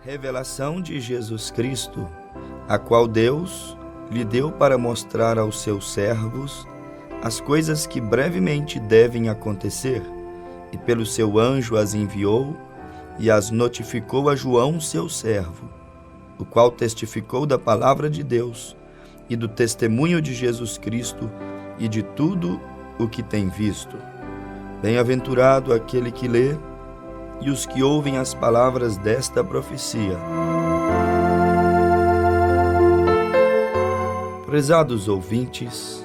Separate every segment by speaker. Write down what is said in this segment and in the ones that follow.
Speaker 1: Revelação de Jesus Cristo, a qual Deus lhe deu para mostrar aos seus servos as coisas que brevemente devem acontecer, e pelo seu anjo as enviou e as notificou a João, seu servo, o qual testificou da palavra de Deus e do testemunho de Jesus Cristo e de tudo o que tem visto. Bem-aventurado aquele que lê e os que ouvem as palavras desta profecia. Prezados ouvintes,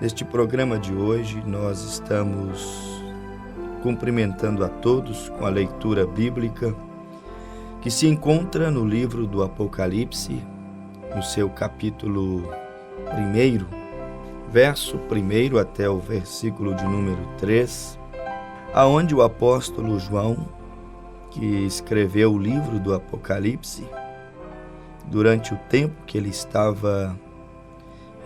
Speaker 1: neste programa de hoje nós estamos cumprimentando a todos com a leitura bíblica que se encontra no livro do Apocalipse, no seu capítulo 1, verso 1 até o versículo de número 3, aonde o apóstolo João, que escreveu o livro do Apocalipse, durante o tempo que ele estava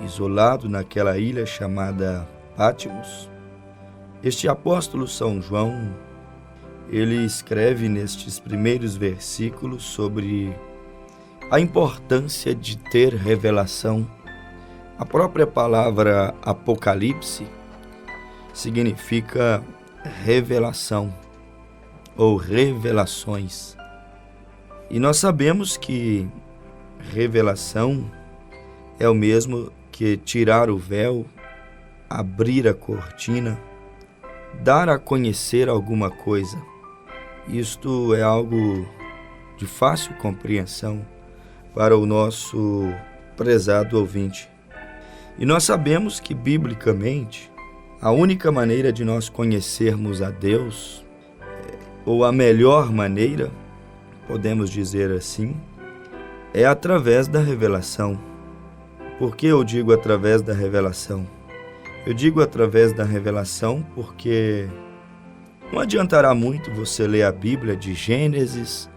Speaker 1: isolado naquela ilha chamada Patmos, este apóstolo São João, ele escreve nestes primeiros versículos sobre a importância de ter revelação. A própria palavra Apocalipse significa revelação ou revelações. E nós sabemos que revelação é o mesmo que tirar o véu, abrir a cortina, dar a conhecer alguma coisa. Isto é algo de fácil compreensão para o nosso prezado ouvinte. E nós sabemos que, biblicamente, a única maneira de nós conhecermos a Deus, ou a melhor maneira, podemos dizer assim, é através da revelação. Por que eu digo através da revelação? Eu digo através da revelação porque não adiantará muito você ler a Bíblia de Gênesis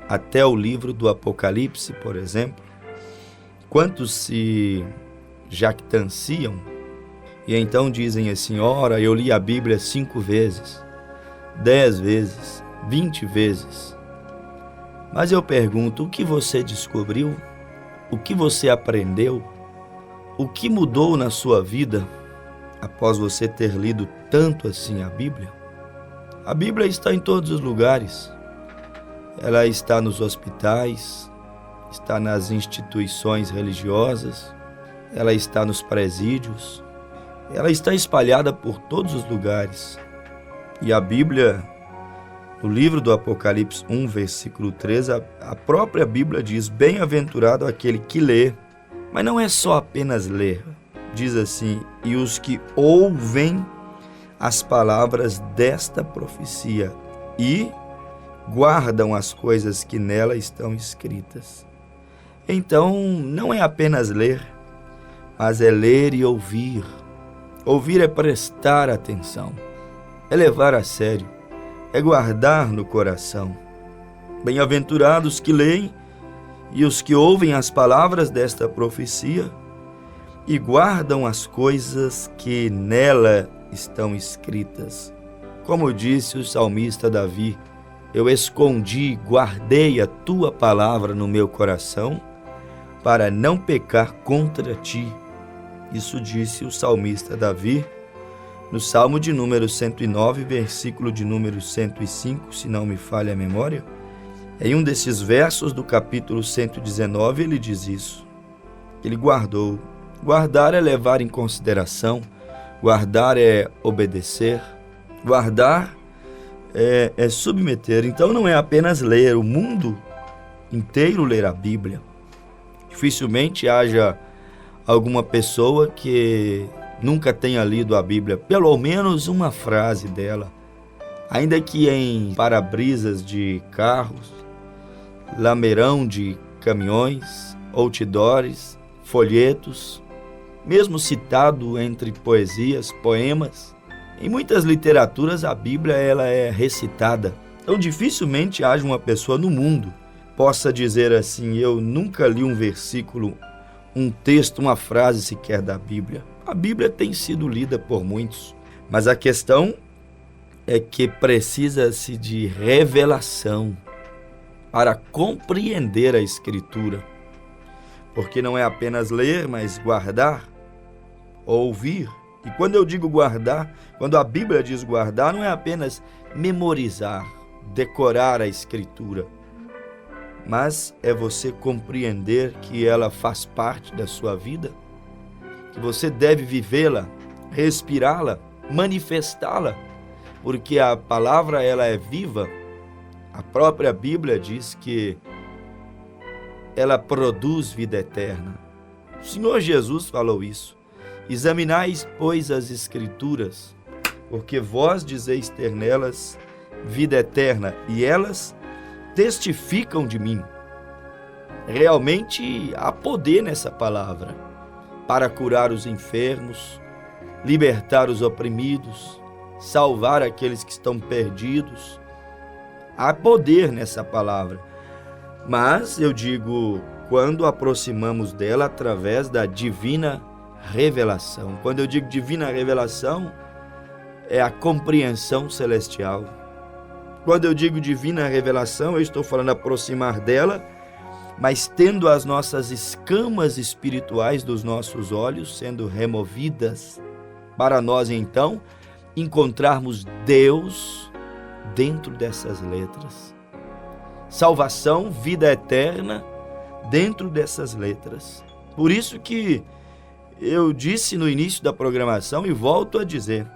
Speaker 1: até o livro do Apocalipse, por exemplo. Quantos se jactanciam e então dizem assim: ora, eu li a Bíblia 5 vezes, 10 vezes, 20 vezes. Mas eu pergunto, o que você descobriu? O que você aprendeu? O que mudou na sua vida após você ter lido tanto assim a Bíblia? A Bíblia está em todos os lugares. Ela está nos hospitais, está nas instituições religiosas, ela está nos presídios, ela está espalhada por todos os lugares. E a Bíblia, no livro do Apocalipse 1, versículo 3, a própria Bíblia diz: bem-aventurado aquele que lê. Mas não é só apenas ler. Diz assim: e os que ouvem as palavras desta profecia e guardam as coisas que nela estão escritas. Então, não é apenas ler, mas é ler e ouvir. Ouvir é prestar atenção, é levar a sério, é guardar no coração. Bem-aventurados que leem e os que ouvem as palavras desta profecia e guardam as coisas que nela estão escritas. Como disse o salmista Davi: eu escondi, guardei a tua palavra no meu coração para não pecar contra ti. Isso disse o salmista Davi no Salmo de número 109, versículo de número 105, se não me falha a memória. Em um desses versos do capítulo 119, ele diz isso. Ele guardou. Guardar é levar em consideração, guardar é obedecer, guardar é submeter. Então não é apenas ler, o mundo inteiro ler a Bíblia. Dificilmente haja alguma pessoa que nunca tenha lido a Bíblia, pelo menos uma frase dela, ainda que em para-brisas de carros, lameirão de caminhões, outdoors, folhetos, mesmo citado entre poesias, poemas. Em muitas literaturas a Bíblia ela é recitada. Então dificilmente haja uma pessoa no mundo possa dizer assim: eu nunca li um versículo, um texto, uma frase sequer da Bíblia. A Bíblia tem sido lida por muitos, mas a questão é que precisa-se de revelação. para compreender a Escritura. Porque não é apenas ler, mas guardar, ouvir. E quando eu digo guardar, quando a Bíblia diz guardar, não é apenas memorizar, decorar a Escritura, mas é você compreender que ela faz parte da sua vida, que você deve vivê-la, respirá-la, manifestá-la, porque a palavra ela é viva. A própria Bíblia diz que ela produz vida eterna. O Senhor Jesus falou isso. Examinais, pois, as Escrituras, porque vós dizeis ter nelas vida eterna, e elas testificam de mim. Realmente há poder nessa palavra para curar os enfermos, libertar os oprimidos, salvar aqueles que estão perdidos. Há poder nessa palavra. Mas eu digo, quando aproximamos dela através da divina revelação. Quando eu digo divina revelação, é a compreensão celestial. Quando eu digo divina revelação, eu estou falando aproximar dela, mas tendo as nossas escamas espirituais dos nossos olhos sendo removidas, para nós então encontrarmos Deus dentro dessas letras. Salvação, vida eterna dentro dessas letras. Por isso que eu disse no início da programação e volto a dizer,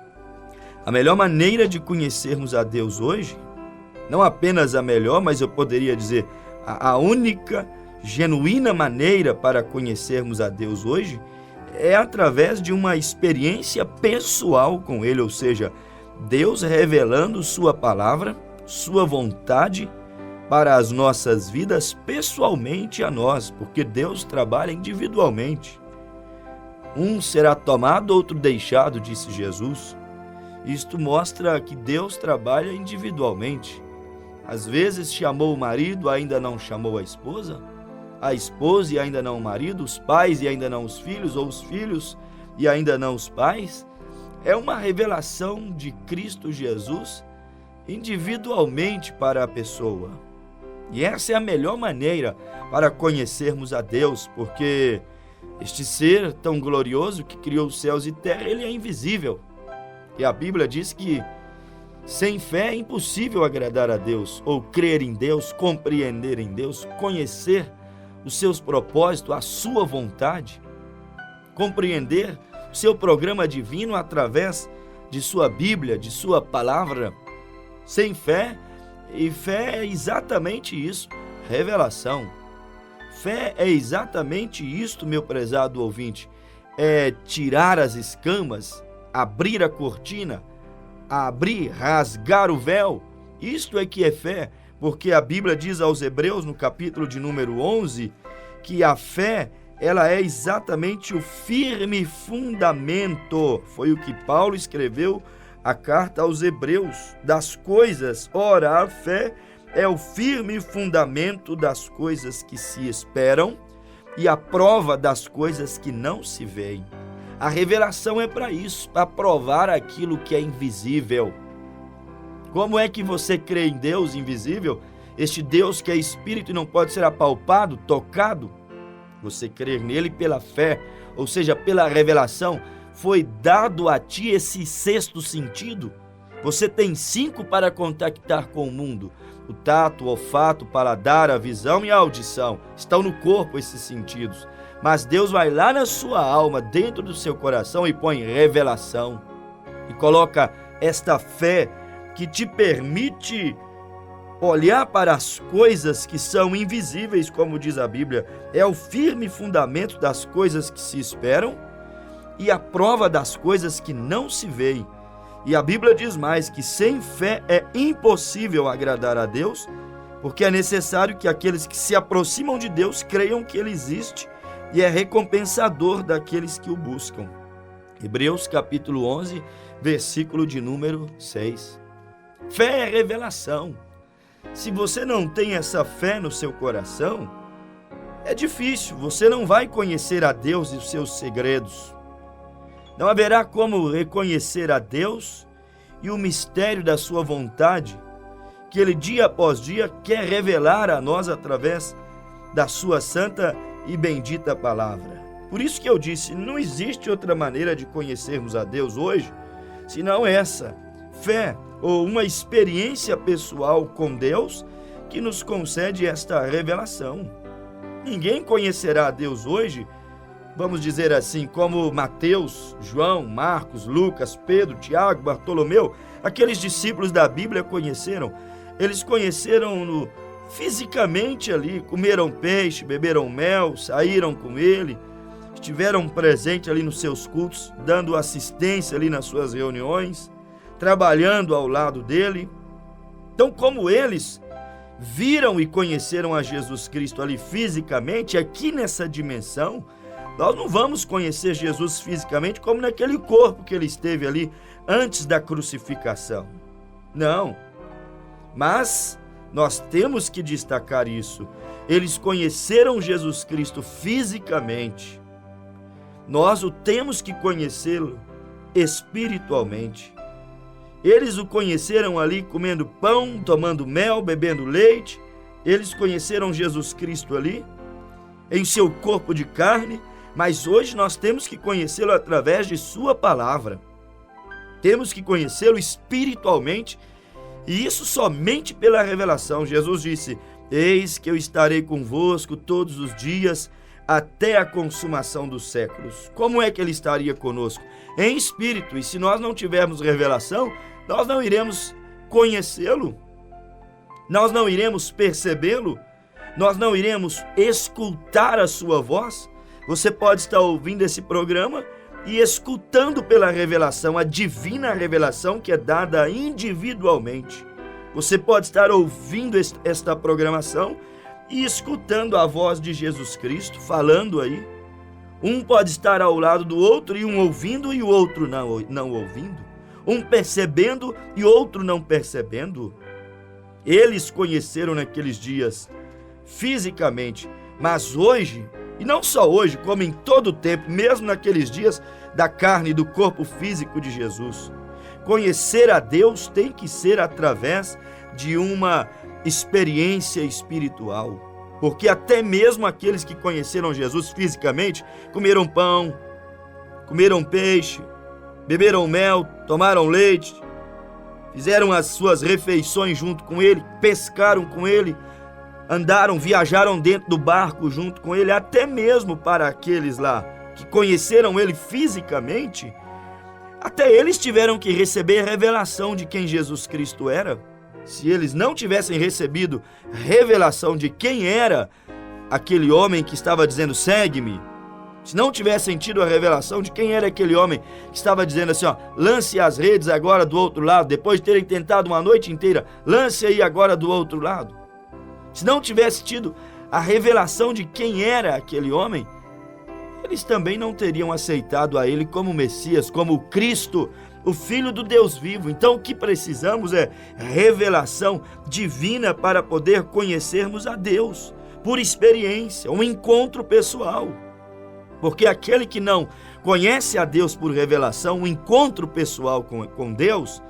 Speaker 1: a melhor maneira de conhecermos a Deus hoje, não apenas a melhor, mas eu poderia dizer a única, genuína maneira para conhecermos a Deus hoje é através de uma experiência pessoal com Ele, ou seja, Deus revelando sua palavra, sua vontade para as nossas vidas pessoalmente a nós, porque Deus trabalha individualmente. Um será tomado, outro deixado, disse Jesus. Isto mostra que Deus trabalha individualmente. Às vezes chamou o marido, ainda não chamou a esposa e ainda não o marido, os pais e ainda não os filhos, ou os filhos e ainda não os pais. É uma revelação de Cristo Jesus individualmente para a pessoa. E essa é a melhor maneira para conhecermos a Deus, porque este ser tão glorioso que criou os céus e terra, ele é invisível. E a Bíblia diz que sem fé é impossível agradar a Deus, ou crer em Deus, compreender em Deus, conhecer os seus propósitos, a sua vontade, compreender o seu programa divino através de sua Bíblia, de sua palavra. Sem fé, e fé é exatamente isso, revelação. Fé é exatamente isto, meu prezado ouvinte, é tirar as escamas, abrir a cortina, rasgar o véu. Isto é que é fé, porque a Bíblia diz aos Hebreus, no capítulo de número 11, que a fé, ela é exatamente o firme fundamento. Foi o que Paulo escreveu a carta aos Hebreus, das coisas. Ora, a fé é o firme fundamento das coisas que se esperam e a prova das coisas que não se veem. A revelação é para isso, para provar aquilo que é invisível. Como é que você crê em Deus invisível? Este Deus que é espírito e não pode ser apalpado, tocado? Você crer nele pela fé, ou seja, pela revelação. Foi dado a ti esse sexto sentido. Você tem 5 para contactar com o mundo. O tato, o olfato, o paladar, a visão e a audição. Estão no corpo esses sentidos. Mas Deus vai lá na sua alma, dentro do seu coração e põe revelação. E coloca esta fé que te permite olhar para as coisas que são invisíveis, como diz a Bíblia. É o firme fundamento das coisas que se esperam e a prova das coisas que não se veem. E a Bíblia diz mais que sem fé é impossível agradar a Deus, porque é necessário que aqueles que se aproximam de Deus creiam que Ele existe e é recompensador daqueles que o buscam. Hebreus capítulo 11, versículo de número 6. Fé é revelação. Se você não tem essa fé no seu coração, é difícil, você não vai conhecer a Deus e os seus segredos. Não haverá como reconhecer a Deus e o mistério da sua vontade que Ele dia após dia quer revelar a nós através da sua santa e bendita palavra. Por isso que eu disse, não existe outra maneira de conhecermos a Deus hoje, senão essa, fé ou uma experiência pessoal com Deus que nos concede esta revelação. Ninguém conhecerá a Deus hoje, vamos dizer assim, como Mateus, João, Marcos, Lucas, Pedro, Tiago, Bartolomeu, aqueles discípulos da Bíblia conheceram. Eles conheceram-no fisicamente ali, comeram peixe, beberam mel, saíram com ele, estiveram presentes ali nos seus cultos, dando assistência ali nas suas reuniões, trabalhando ao lado dele. Então, como eles viram e conheceram a Jesus Cristo ali fisicamente, aqui nessa dimensão, nós não vamos conhecer Jesus fisicamente como naquele corpo que ele esteve ali antes da crucificação. Não. Mas nós temos que destacar isso. Eles conheceram Jesus Cristo fisicamente. Nós o temos que conhecê-lo espiritualmente. Eles o conheceram ali comendo pão, tomando mel, bebendo leite. Eles conheceram Jesus Cristo ali em seu corpo de carne, mas hoje nós temos que conhecê-lo através de sua palavra. Temos que conhecê-lo espiritualmente, e isso somente pela revelação. Jesus disse: eis que eu estarei convosco todos os dias até a consumação dos séculos. Como é que ele estaria conosco? Em espírito. E se nós não tivermos revelação, nós não iremos conhecê-lo, nós não iremos percebê-lo, nós não iremos escutar a sua voz. Você pode estar ouvindo esse programa e escutando pela revelação, a divina revelação que é dada individualmente. Você pode estar ouvindo esta programação e escutando a voz de Jesus Cristo falando aí. Um pode estar ao lado do outro, e um ouvindo e o outro não ouvindo. Um percebendo e outro não percebendo. Eles conheceram naqueles dias fisicamente, mas hoje, e não só hoje, como em todo o tempo, mesmo naqueles dias da carne e do corpo físico de Jesus, conhecer a Deus tem que ser através de uma experiência espiritual. Porque até mesmo aqueles que conheceram Jesus fisicamente comeram pão, comeram peixe, beberam mel, tomaram leite, fizeram as suas refeições junto com ele, pescaram com ele, andaram, viajaram dentro do barco junto com ele. Até mesmo para aqueles lá que conheceram ele fisicamente, até eles tiveram que receber a revelação de quem Jesus Cristo era. Se eles não tivessem recebido revelação de quem era aquele homem que estava dizendo segue-me, se não tivessem tido a revelação de quem era aquele homem que estava dizendo assim, ó, lance as redes agora do outro lado, depois de terem tentado uma noite inteira, lance aí agora do outro lado. Se não tivesse tido a revelação de quem era aquele homem, eles também não teriam aceitado a ele como Messias, como Cristo, o Filho do Deus vivo. Então o que precisamos é revelação divina para poder conhecermos a Deus, por experiência, um encontro pessoal. Porque aquele que não conhece a Deus por revelação, um encontro pessoal com Deus,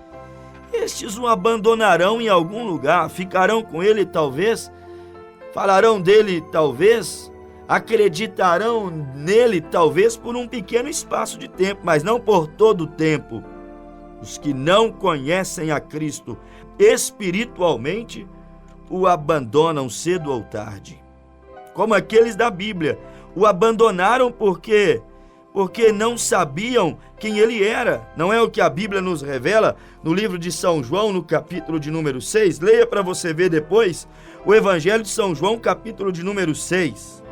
Speaker 1: estes o abandonarão em algum lugar, ficarão com ele talvez, falarão dele talvez, acreditarão nele talvez por um pequeno espaço de tempo, mas não por todo o tempo. Os que não conhecem a Cristo espiritualmente o abandonam cedo ou tarde. Como aqueles da Bíblia, o abandonaram porque não sabiam quem ele era. Não é o que a Bíblia nos revela no livro de São João, no capítulo de número 6? Leia para você ver depois o Evangelho de São João, capítulo de número 6.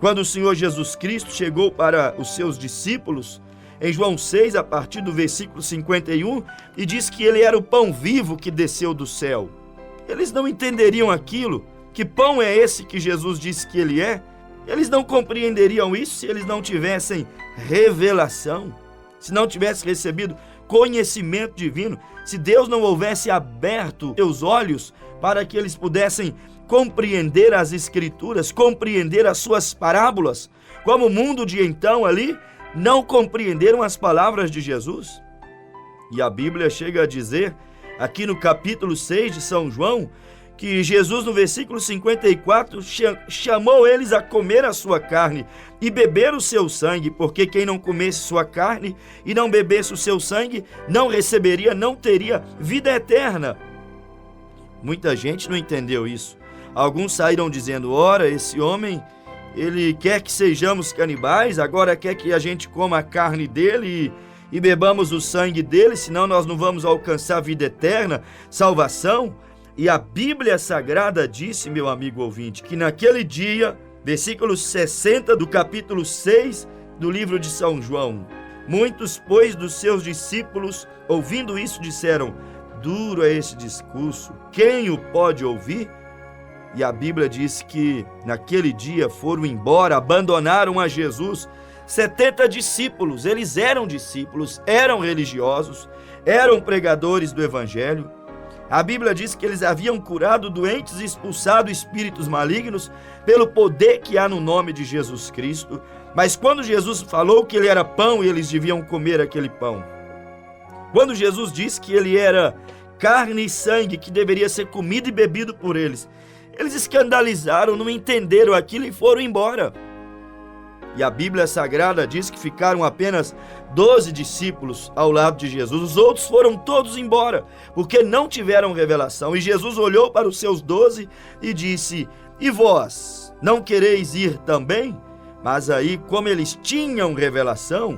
Speaker 1: Quando o Senhor Jesus Cristo chegou para os seus discípulos, em João 6, a partir do versículo 51, e diz que ele era o pão vivo que desceu do céu. Eles não entenderiam aquilo. Que pão é esse que Jesus disse que ele é? Eles não compreenderiam isso se eles não tivessem revelação, se não tivessem recebido conhecimento divino, se Deus não houvesse aberto seus olhos para que eles pudessem compreender as Escrituras, compreender as suas parábolas, como o mundo de então ali não compreenderam as palavras de Jesus. E a Bíblia chega a dizer aqui no capítulo 6 de São João, que Jesus, no versículo 54, chamou eles a comer a sua carne e beber o seu sangue, porque quem não comesse sua carne e não bebesse o seu sangue, não receberia, não teria vida eterna. Muita gente não entendeu isso. Alguns saíram dizendo: ora, esse homem, ele quer que sejamos canibais, agora quer que a gente coma a carne dele e bebamos o sangue dele, senão nós não vamos alcançar vida eterna, salvação. E a Bíblia Sagrada disse, meu amigo ouvinte, que naquele dia, versículo 60 do capítulo 6 do livro de São João, muitos, pois, dos seus discípulos, ouvindo isso, disseram: duro é esse discurso, quem o pode ouvir? E a Bíblia diz que naquele dia foram embora, abandonaram a Jesus 70 discípulos. Eles eram discípulos, eram religiosos, eram pregadores do Evangelho. A Bíblia diz que eles haviam curado doentes e expulsado espíritos malignos pelo poder que há no nome de Jesus Cristo. Mas quando Jesus falou que ele era pão e eles deviam comer aquele pão, quando Jesus disse que ele era carne e sangue que deveria ser comido e bebido por eles, eles escandalizaram, não entenderam aquilo e foram embora. E a Bíblia Sagrada diz que ficaram apenas 12 discípulos ao lado de Jesus. Os outros foram todos embora, porque não tiveram revelação. E Jesus olhou para os seus 12 e disse: e vós, não quereis ir também? Mas aí, como eles tinham revelação,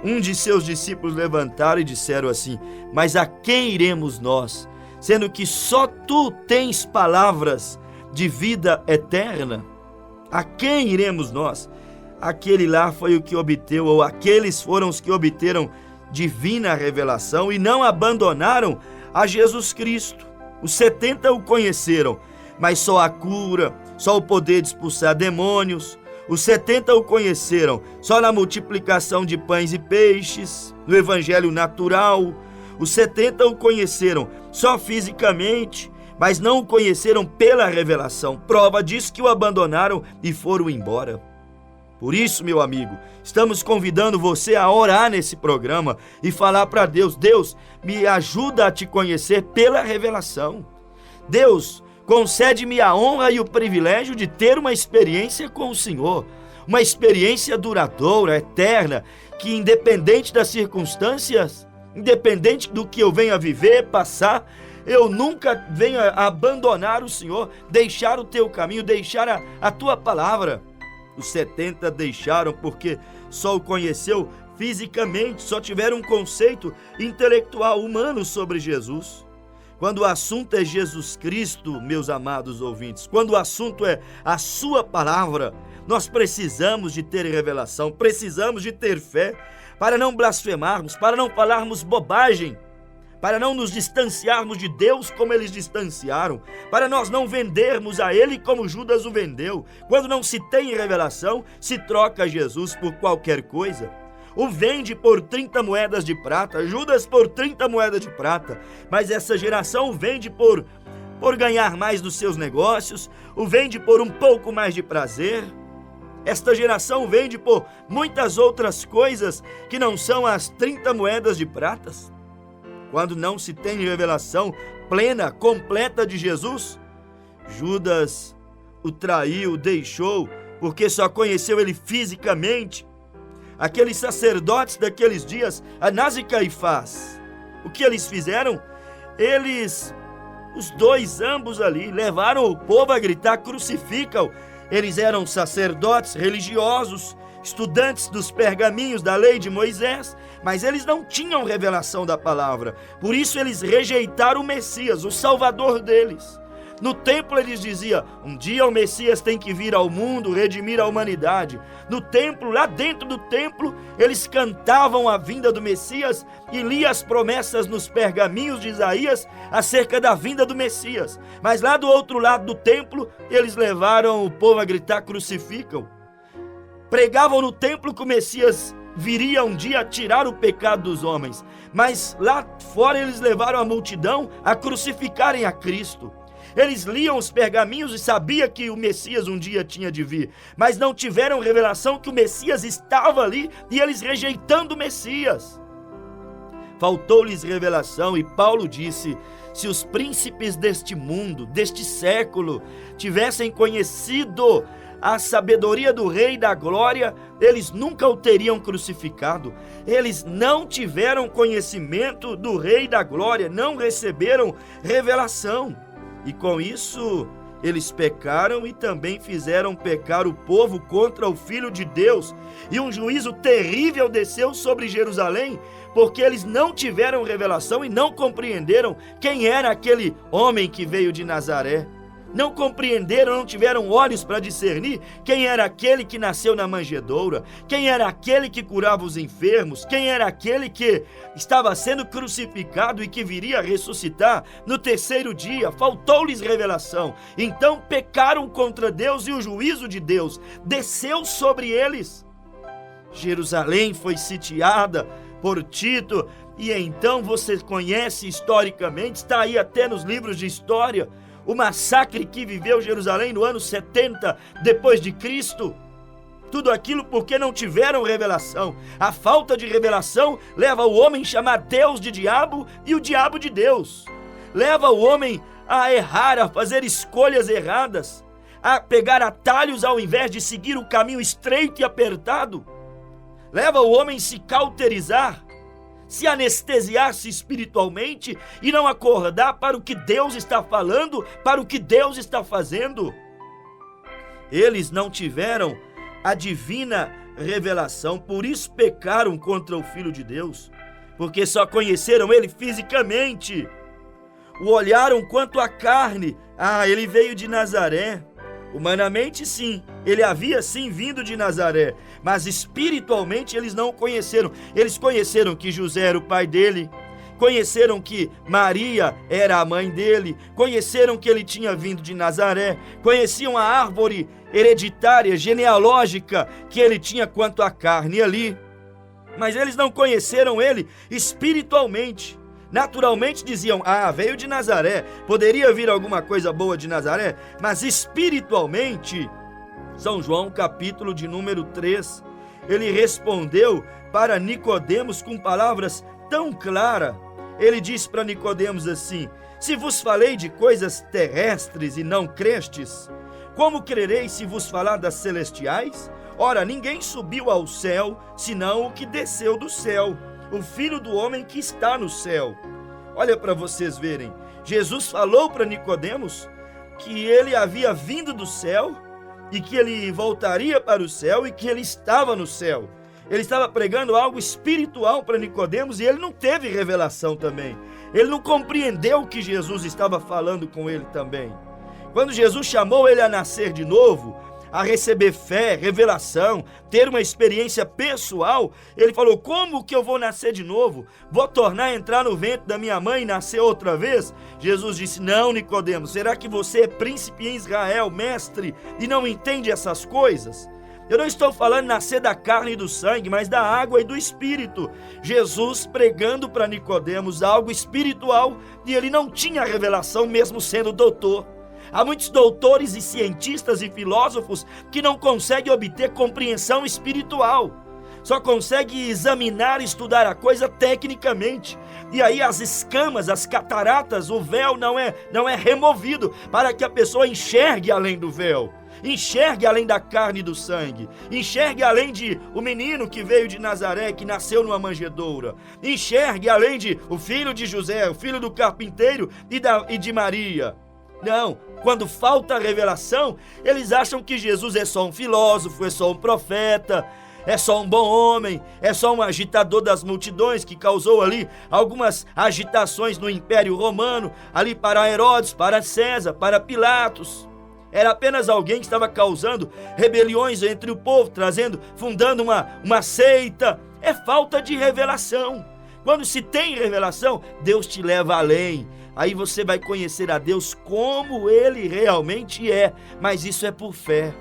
Speaker 1: um de seus discípulos levantaram e disseram assim: mas a quem iremos nós, sendo que só tu tens palavras de vida eterna? A quem iremos nós? Aquele lá foi o que obteve, ou aqueles foram os que obteram divina revelação e não abandonaram a Jesus Cristo. Os 70 o conheceram, mas só a cura, só o poder de expulsar demônios. Os 70 o conheceram só na multiplicação de pães e peixes, no evangelho natural. Os 70 o conheceram só fisicamente, mas não o conheceram pela revelação. Prova disso que o abandonaram e foram embora. Por isso, meu amigo, estamos convidando você a orar nesse programa e falar para Deus: Deus, me ajuda a te conhecer pela revelação. Deus, concede-me a honra e o privilégio de ter uma experiência com o Senhor, uma experiência duradoura, eterna, que independente das circunstâncias, independente do que eu venha viver, passar, eu nunca venha abandonar o Senhor, deixar o teu caminho, deixar a tua palavra. Os 70 deixaram porque só o conheceu fisicamente, só tiveram um conceito intelectual humano sobre Jesus. Quando o assunto é Jesus Cristo, meus amados ouvintes, quando o assunto é a sua palavra, nós precisamos de ter revelação, precisamos de ter fé para não blasfemarmos, para não falarmos bobagem, para não nos distanciarmos de Deus como eles distanciaram, para nós não vendermos a Ele como Judas o vendeu. Quando não se tem revelação, se troca Jesus por qualquer coisa. O vende por 30 moedas de prata, Judas por 30 moedas de prata, mas essa geração o vende por ganhar mais nos seus negócios, o vende por um pouco mais de prazer. Esta geração vende por muitas outras coisas que não são as 30 moedas de pratas. Quando não se tem revelação plena, completa de Jesus, Judas o traiu, o deixou, porque só conheceu ele fisicamente. Aqueles sacerdotes daqueles dias, Anás e Caifás, o que eles fizeram? Os dois, ambos ali, levaram o povo a gritar: crucifica-o. Eles eram sacerdotes religiosos, estudantes dos pergaminhos da lei de Moisés, mas eles não tinham revelação da palavra. Por isso eles rejeitaram o Messias, o Salvador deles. No templo eles diziam: um dia o Messias tem que vir ao mundo, redimir a humanidade. No templo, lá dentro do templo, eles cantavam a vinda do Messias e liam as promessas nos pergaminhos de Isaías acerca da vinda do Messias. Mas lá do outro lado do templo, eles levaram o povo a gritar: crucificam. Pregavam no templo que o Messias viria um dia a tirar o pecado dos homens. Mas lá fora eles levaram a multidão a crucificarem a Cristo. Eles liam os pergaminhos e sabiam que o Messias um dia tinha de vir, mas não tiveram revelação que o Messias estava ali e eles rejeitando o Messias. faltou-lhes revelação. E Paulo disse: se os príncipes deste mundo, deste século, tivessem conhecido a sabedoria do Rei da Glória, eles nunca o teriam crucificado. Eles não tiveram conhecimento do Rei da Glória, não receberam revelação. E com isso, eles pecaram e também fizeram pecar o povo contra o Filho de Deus. E um juízo terrível desceu sobre Jerusalém, porque eles não tiveram revelação e não compreenderam quem era aquele homem que veio de Nazaré. Não compreenderam, não tiveram olhos para discernir quem era aquele que nasceu na manjedoura, quem era aquele que curava os enfermos, quem era aquele que estava sendo crucificado e que viria a ressuscitar no terceiro dia. Faltou-lhes revelação. Então pecaram contra Deus e o juízo de Deus desceu sobre eles. Jerusalém foi sitiada por Tito, e então você conhece historicamente, está aí até nos livros de história, o massacre que viveu Jerusalém no ano 70 depois de Cristo. Tudo aquilo porque não tiveram revelação. A falta de revelação leva o homem a chamar Deus de diabo e o diabo de Deus. Leva o homem a errar, a fazer escolhas erradas, a pegar atalhos ao invés de seguir o caminho estreito e apertado. Leva o homem a se cauterizar, se anestesiar-se espiritualmente e não acordar para o que Deus está falando, para o que Deus está fazendo. Eles não tiveram a divina revelação, por isso pecaram contra o Filho de Deus, porque só conheceram ele fisicamente, o olharam quanto à carne. Ele veio de Nazaré. Humanamente, sim, ele havia sim vindo de Nazaré, mas espiritualmente eles não o conheceram. Eles conheceram que José era o pai dele, conheceram que Maria era a mãe dele, conheceram que ele tinha vindo de Nazaré, conheciam a árvore hereditária, genealógica que ele tinha quanto à carne ali, mas eles não conheceram ele espiritualmente. Naturalmente diziam: veio de Nazaré, poderia vir alguma coisa boa de Nazaré, mas espiritualmente, São João capítulo de número 3, ele respondeu para Nicodemos com palavras tão claras. Ele disse para Nicodemos assim: se vos falei de coisas terrestres e não crestes, como crereis se vos falar das celestiais? Ora, ninguém subiu ao céu, senão o que desceu do céu, o Filho do homem que está no céu. Olha para vocês verem, Jesus falou para Nicodemos que ele havia vindo do céu e que ele voltaria para o céu e que ele estava no céu. Ele estava pregando algo espiritual para Nicodemos e ele não teve revelação também. Ele não compreendeu o que Jesus estava falando com ele também. Quando Jesus chamou ele a nascer de novo, a receber fé, revelação, ter uma experiência pessoal, ele falou: como que eu vou nascer de novo? Vou tornar a entrar no ventre da minha mãe e nascer outra vez? Jesus disse: não, Nicodemos, será que você é príncipe em Israel, mestre, e não entende essas coisas? Eu não estou falando nascer da carne e do sangue, mas da água e do Espírito. Jesus pregando para Nicodemos algo espiritual, e ele não tinha revelação mesmo sendo doutor. Há muitos doutores e cientistas e filósofos que não conseguem obter compreensão espiritual. Só conseguem examinar e estudar a coisa tecnicamente. E aí as escamas, as cataratas, o véu não é removido para que a pessoa enxergue além do véu. Enxergue além da carne e do sangue. Enxergue além de o menino que veio de Nazaré, que nasceu numa manjedoura. Enxergue além de o filho de José, o filho do carpinteiro e de Maria. Não, quando falta a revelação, eles acham que Jesus é só um filósofo, é só um profeta, é só um bom homem, é só um agitador das multidões que causou ali algumas agitações no Império Romano, ali para Herodes, para César, para Pilatos. Era apenas alguém que estava causando rebeliões entre o povo, fundando uma seita. É falta de revelação. Quando se tem revelação, Deus te leva além. Aí você vai conhecer a Deus como Ele realmente é, mas isso é por fé.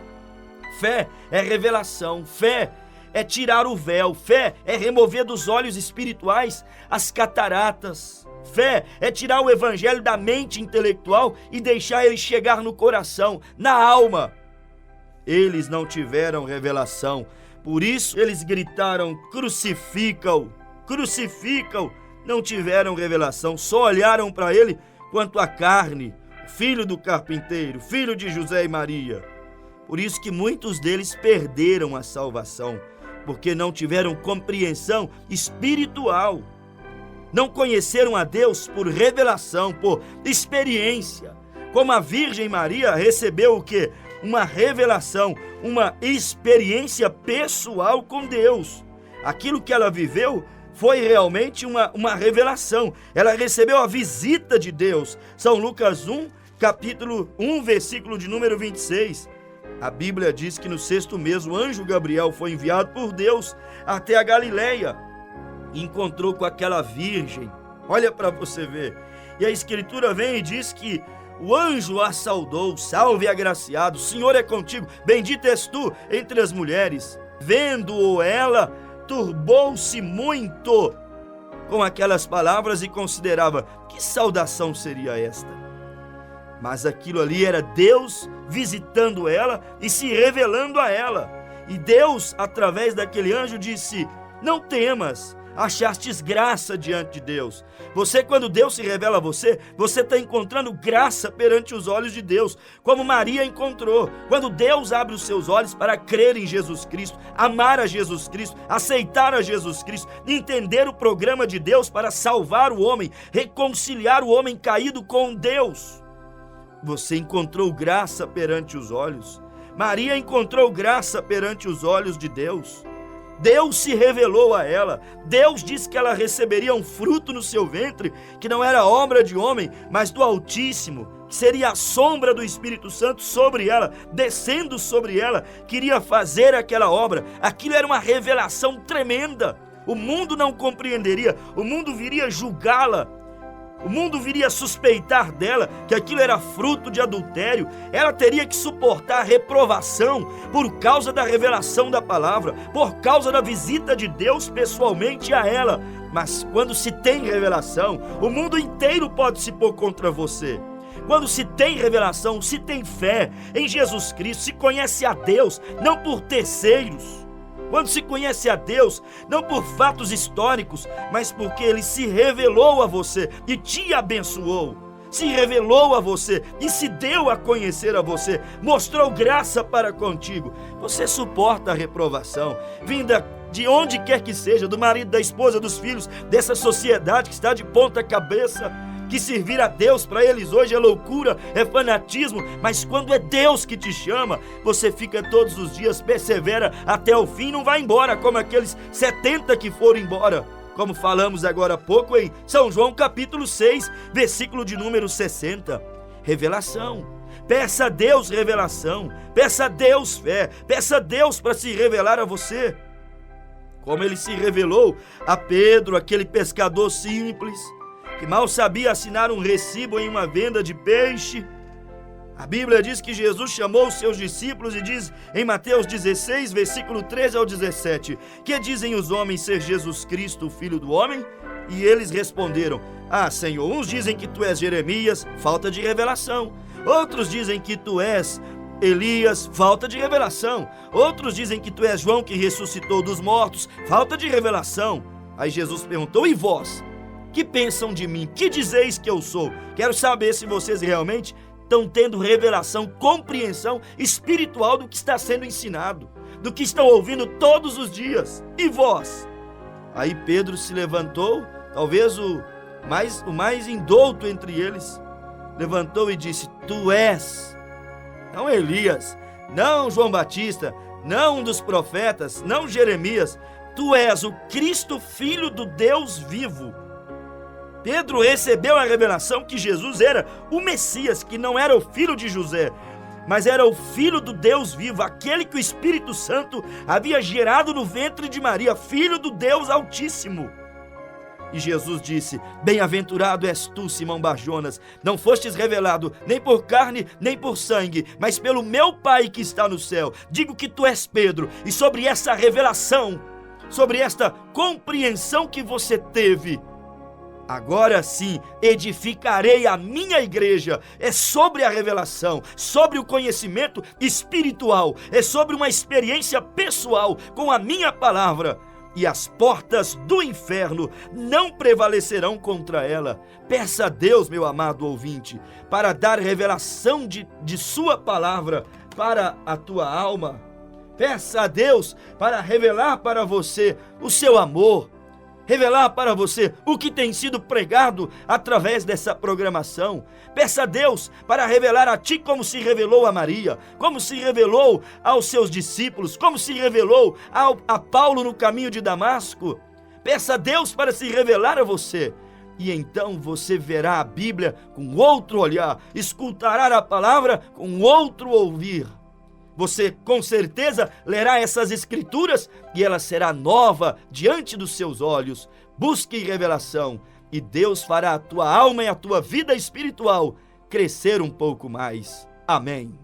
Speaker 1: Fé é revelação, fé é tirar o véu, fé é remover dos olhos espirituais as cataratas. Fé é tirar o evangelho da mente intelectual e deixar ele chegar no coração, na alma. Eles não tiveram revelação, por isso eles gritaram: crucifica-o, crucifica-o. não tiveram revelação, só olharam para ele quanto à carne, filho do carpinteiro, filho de José e Maria. Por isso que muitos deles perderam a salvação, porque não tiveram compreensão espiritual. Não conheceram a Deus por revelação, por experiência. Como a Virgem Maria recebeu o quê? Uma revelação, uma experiência pessoal com Deus. Aquilo que ela viveu foi realmente uma revelação. Ela recebeu a visita de Deus. São Lucas 1, capítulo 1, versículo de número 26. A Bíblia diz que no 6º mês o anjo Gabriel foi enviado por Deus até a Galileia e encontrou com aquela virgem. Olha para você ver. E a Escritura vem e diz que o anjo a saudou: salve agraciado, o Senhor é contigo, bendita és tu entre as mulheres. Vendo-o ela, turbou-se muito com aquelas palavras e considerava: que saudação seria esta? Mas aquilo ali era Deus visitando ela e se revelando a ela. E Deus, através daquele anjo, disse: não temas, achastes graça diante de Deus. Você, quando Deus se revela a você, você está encontrando graça perante os olhos de Deus, como Maria encontrou. Quando Deus abre os seus olhos para crer em Jesus Cristo, amar a Jesus Cristo, aceitar a Jesus Cristo, entender o programa de Deus para salvar o homem, reconciliar o homem caído com Deus, você encontrou graça perante os olhos. Maria encontrou graça perante os olhos de Deus. Deus se revelou a ela. Deus disse que ela receberia um fruto no seu ventre, que não era obra de homem, mas do Altíssimo, que seria a sombra do Espírito Santo sobre ela, descendo sobre ela, queria fazer aquela obra. Aquilo era uma revelação tremenda. O mundo não compreenderia, o mundo viria julgá-la. O mundo viria suspeitar dela que aquilo era fruto de adultério. Ela teria que suportar reprovação por causa da revelação da palavra, por causa da visita de Deus pessoalmente a ela. Mas quando se tem revelação, o mundo inteiro pode se pôr contra você. Quando se tem revelação, se tem fé em Jesus Cristo, se conhece a Deus, não por terceiros. Quando se conhece a Deus, não por fatos históricos, mas porque Ele se revelou a você e te abençoou. Se revelou a você e se deu a conhecer a você, mostrou graça para contigo. Você suporta a reprovação, vinda de onde quer que seja, do marido, da esposa, dos filhos, dessa sociedade que está de ponta cabeça, que servir a Deus para eles hoje é loucura, é fanatismo, mas quando é Deus que te chama, você fica todos os dias, persevera até o fim, não vai embora como aqueles 70 que foram embora, como falamos agora há pouco em São João capítulo 6, versículo de número 60. Revelação. Peça a Deus revelação, peça a Deus fé, peça a Deus para se revelar a você, como Ele se revelou a Pedro, aquele pescador simples, que mal sabia assinar um recibo em uma venda de peixe. A Bíblia diz que Jesus chamou os seus discípulos e diz em Mateus 16, versículo 13 ao 17: que dizem os homens ser Jesus Cristo, o Filho do Homem? E eles responderam: ah, Senhor, uns dizem que tu és Jeremias, falta de revelação. Outros dizem que tu és Elias, falta de revelação. Outros dizem que tu és João que ressuscitou dos mortos, falta de revelação. Aí Jesus perguntou: e vós? Que pensam de mim? Que dizeis que eu sou? Quero saber se vocês realmente estão tendo revelação, compreensão espiritual do que está sendo ensinado, do que estão ouvindo todos os dias. E vós? Aí Pedro se levantou, talvez o mais indouto entre eles, levantou e disse: tu és, não Elias, não João Batista, não um dos profetas, não Jeremias, tu és o Cristo, Filho do Deus vivo. Pedro recebeu a revelação que Jesus era o Messias, que não era o filho de José, mas era o Filho do Deus vivo, aquele que o Espírito Santo havia gerado no ventre de Maria, Filho do Deus Altíssimo. E Jesus disse: bem-aventurado és tu, Simão Bar-Jonas, não fostes revelado nem por carne, nem por sangue, mas pelo meu Pai que está no céu. Digo que tu és Pedro, e sobre essa revelação, sobre esta compreensão que você teve, agora sim edificarei a minha igreja. É sobre a revelação, sobre o conhecimento espiritual, é sobre uma experiência pessoal com a minha palavra. e as portas do inferno não prevalecerão contra ela. Peça a Deus, meu amado ouvinte, para dar revelação de sua palavra para a tua alma. Peça a Deus para revelar para você o seu amor, revelar para você o que tem sido pregado através dessa programação. Peça a Deus para revelar a ti como se revelou a Maria, como se revelou aos seus discípulos, como se revelou a Paulo no caminho de Damasco. Peça a Deus para se revelar a você. E então você verá a Bíblia com outro olhar, escutará a palavra com outro ouvir. Você com certeza lerá essas escrituras e ela será nova diante dos seus olhos. Busque revelação e Deus fará a tua alma e a tua vida espiritual crescer um pouco mais. Amém.